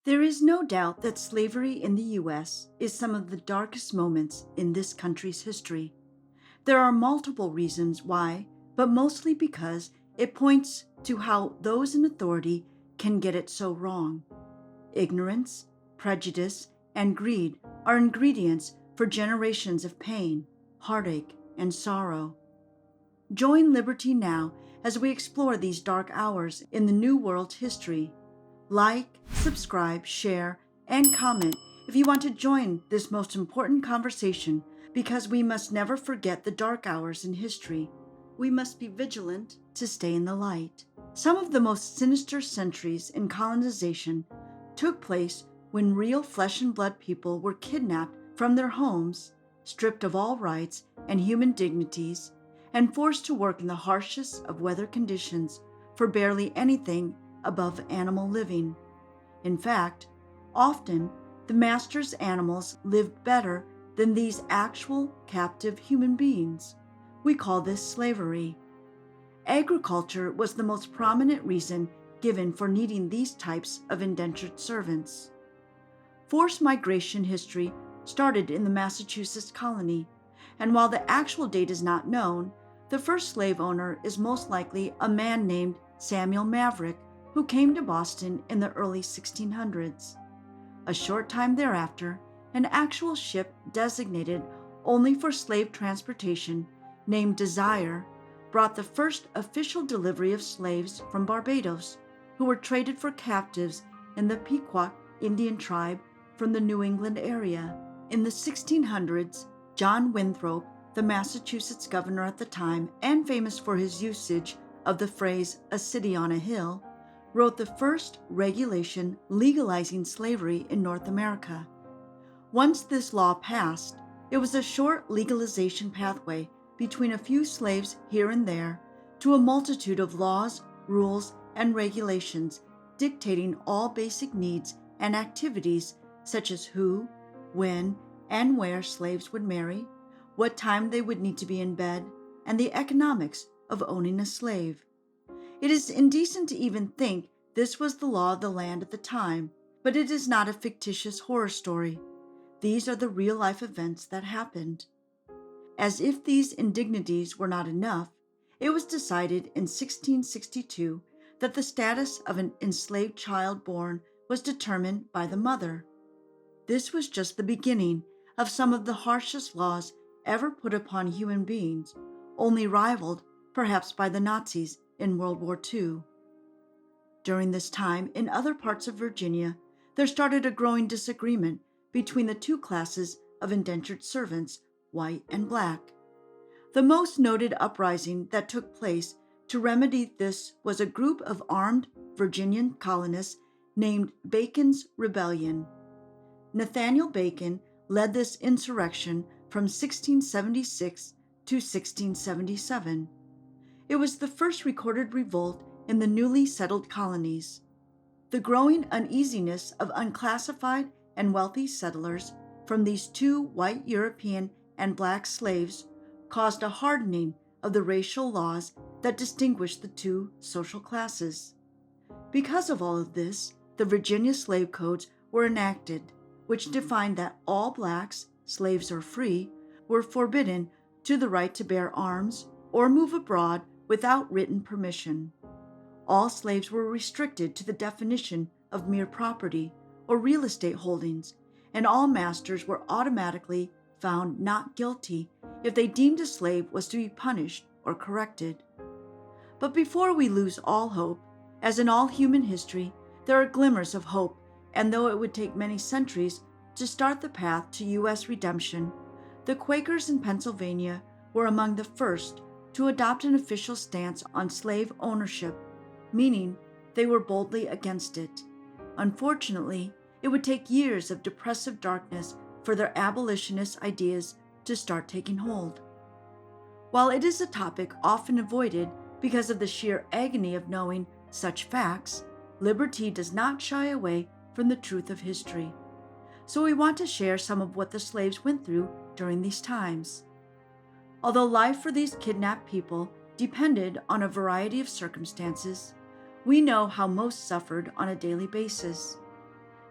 There is no doubt that slavery in the U.S. is some of the darkest moments in this country's history. There are multiple reasons why, but mostly because it points to how those in authority can get it so wrong. Ignorance, prejudice, and greed are ingredients for generations of pain, heartache, and sorrow. Join Liber-Tea now as we explore these dark hours in the New World's history. Like, subscribe, share, and comment if you want to join this most important conversation, because we must never forget the dark hours in history. We must be vigilant to stay in the light. Some of the most sinister centuries in colonization took place when real flesh and blood people were kidnapped from their homes, stripped of all rights and human dignities, and forced to work in the harshest of weather conditions for barely anything above animal living. In fact, often the master's animals lived better than these actual captive human beings. We call this slavery. Agriculture was the most prominent reason given for needing these types of indentured servants. Forced migration history started in the Massachusetts colony, and while the actual date is not known, the first slave owner is most likely a man named Samuel Maverick, who came to Boston in the early 1600s. A short time thereafter, an actual ship designated only for slave transportation, named Desire, brought the first official delivery of slaves from Barbados, who were traded for captives in the Pequot Indian tribe from the New England area. In the 1600s, John Winthrop, the Massachusetts governor at the time and famous for his usage of the phrase "a city on a hill," wrote the first regulation legalizing slavery in North America. Once this law passed, it was a short legalization pathway between a few slaves here and there to a multitude of laws, rules, and regulations dictating all basic needs and activities such as who, when, and where slaves would marry, what time they would need to be in bed, and the economics of owning a slave. It is indecent to even think this was the law of the land at the time, but it is not a fictitious horror story. These are the real-life events that happened. As if these indignities were not enough, it was decided in 1662 that the status of an enslaved child born was determined by the mother. This was just the beginning of some of the harshest laws ever put upon human beings, only rivaled perhaps by the Nazis in World War II. During this time, in other parts of Virginia, there started a growing disagreement between the two classes of indentured servants, white and black. The most noted uprising that took place to remedy this was a group of armed Virginian colonists named Bacon's Rebellion. Nathaniel Bacon led this insurrection from 1676 to 1677. It was the first recorded revolt in the newly settled colonies. The growing uneasiness of unclassified and wealthy settlers from these two white European and black slaves caused a hardening of the racial laws that distinguished the two social classes. Because of all of this, the Virginia slave codes were enacted, which defined that all blacks, slaves or free, were forbidden to the right to bear arms or move abroad without written permission. All slaves were restricted to the definition of mere property or real estate holdings, and all masters were automatically found not guilty if they deemed a slave was to be punished or corrected. But before we lose all hope, as in all human history, there are glimmers of hope, and though it would take many centuries to start the path to U.S. redemption, the Quakers in Pennsylvania were among the first to adopt an official stance on slave ownership, meaning they were boldly against it. Unfortunately, it would take years of depressive darkness for their abolitionist ideas to start taking hold. While it is a topic often avoided because of the sheer agony of knowing such facts, Liber-Tea does not shy away from the truth of history. So we want to share some of what the slaves went through during these times. Although life for these kidnapped people depended on a variety of circumstances, we know how most suffered on a daily basis.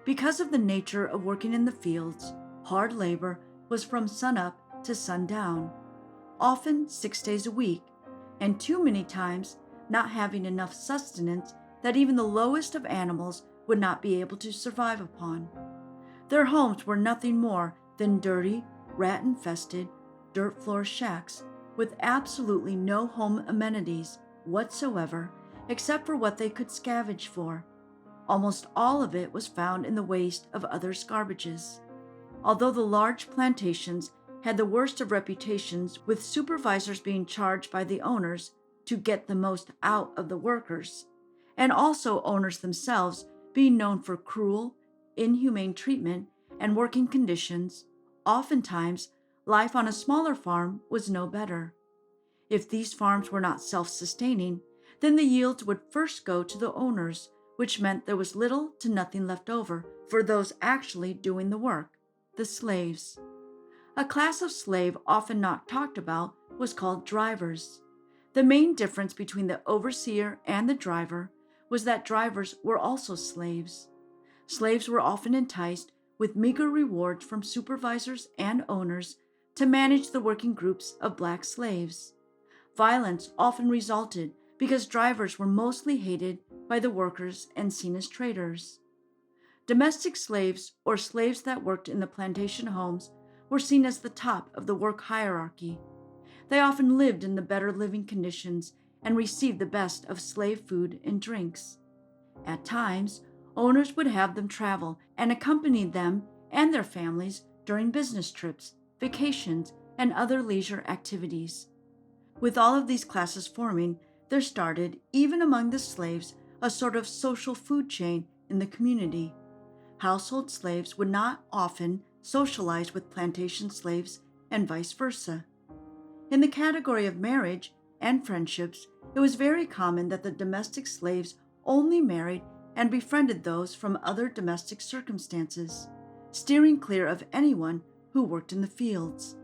Because of the nature of working in the fields, hard labor was from sunup to sundown, often 6 days a week, and too many times not having enough sustenance that even the lowest of animals would not be able to survive upon. Their homes were nothing more than dirty, rat-infested, dirt-floor shacks with absolutely no home amenities whatsoever except for what they could scavenge for. Almost all of it was found in the waste of others' garbages. Although the large plantations had the worst of reputations, with supervisors being charged by the owners to get the most out of the workers, and also owners themselves being known for cruel, inhumane treatment and working conditions, oftentimes life on a smaller farm was no better. If these farms were not self-sustaining, then the yields would first go to the owners, which meant there was little to nothing left over for those actually doing the work, the slaves. A class of slave often not talked about was called drivers. The main difference between the overseer and the driver was that drivers were also slaves. Slaves were often enticed with meager rewards from supervisors and owners to manage the working groups of black slaves. Violence often resulted because drivers were mostly hated by the workers and seen as traitors. Domestic slaves, or slaves that worked in the plantation homes, were seen as the top of the work hierarchy. They often lived in the better living conditions and received the best of slave food and drinks. At times, owners would have them travel and accompany them and their families during business trips, vacations, and other leisure activities. With all of these classes forming, there started, even among the slaves, a sort of social food chain in the community. Household slaves would not often socialize with plantation slaves and vice versa. In the category of marriage and friendships, it was very common that the domestic slaves only married and befriended those from other domestic circumstances, steering clear of anyone who worked in the fields.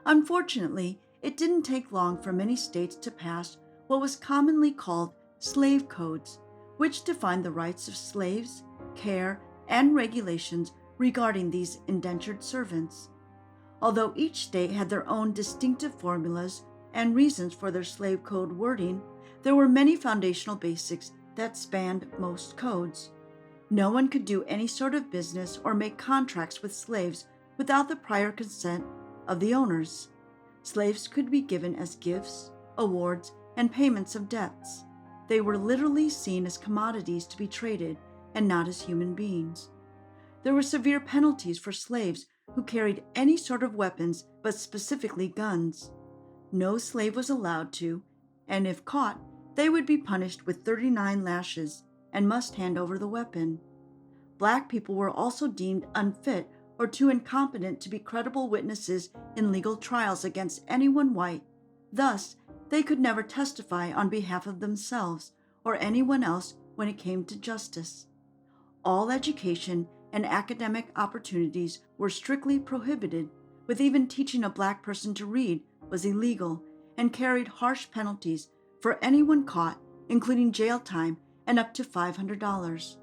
Unfortunately, it didn't take long for many states to pass what was commonly called slave codes, which defined the rights of slaves, care, and regulations regarding these indentured servants. Although each state had their own distinctive formulas and reasons for their slave code wording, there were many foundational basics that spanned most codes. No one could do any sort of business or make contracts with slaves without the prior consent of the owners. Slaves could be given as gifts, awards, and payments of debts. They were literally seen as commodities to be traded and not as human beings. There were severe penalties for slaves who carried any sort of weapons, but specifically guns. No slave was allowed to, and if caught, they would be punished with 39 lashes and must hand over the weapon. Black people were also deemed unfit or too incompetent to be credible witnesses in legal trials against anyone white. Thus, they could never testify on behalf of themselves or anyone else when it came to justice. All education and academic opportunities were strictly prohibited, with even teaching a black person to read was illegal and carried harsh penalties for anyone caught, including jail time and up to $500.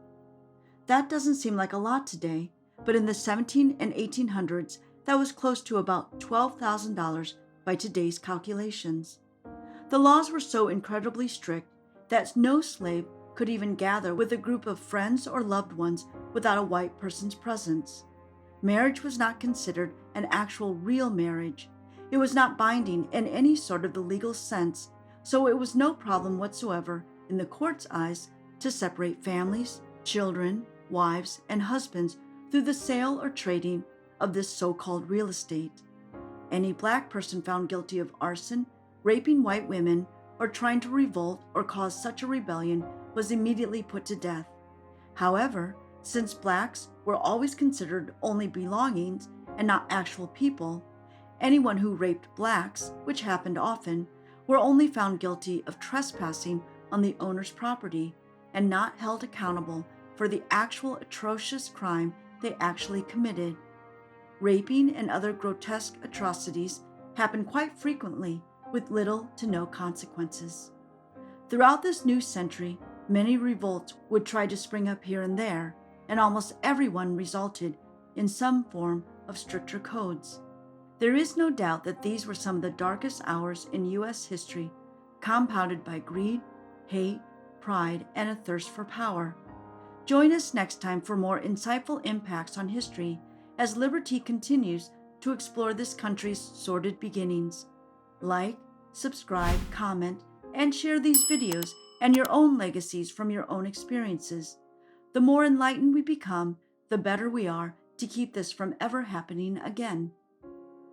That doesn't seem like a lot today, but in the 17 and 1800s, that was close to about $12,000 by today's calculations. The laws were so incredibly strict that no slave could even gather with a group of friends or loved ones without a white person's presence. Marriage was not considered an actual real marriage. It was not binding in any sort of the legal sense, so it was no problem whatsoever in the court's eyes to separate families, children, wives, and husbands through the sale or trading of this so-called real estate. Any black person found guilty of arson, raping white women, or trying to revolt or cause such a rebellion was immediately put to death. However, since blacks were always considered only belongings and not actual people, anyone who raped blacks, which happened often, were only found guilty of trespassing on the owner's property and not held accountable for the actual atrocious crime they actually committed. Raping and other grotesque atrocities happened quite frequently with little to no consequences. Throughout this new century, many revolts would try to spring up here and there. and almost everyone resulted in some form of stricter codes. There is no doubt that these were some of the darkest hours in U.S. history, compounded by greed, hate, pride, and a thirst for power. Join us next time for more insightful impacts on history as Liber-Tea continues to explore this country's sordid beginnings. Like, subscribe, comment, and share these videos and your own legacies from your own experiences. The more enlightened we become, the better we are to keep this from ever happening again.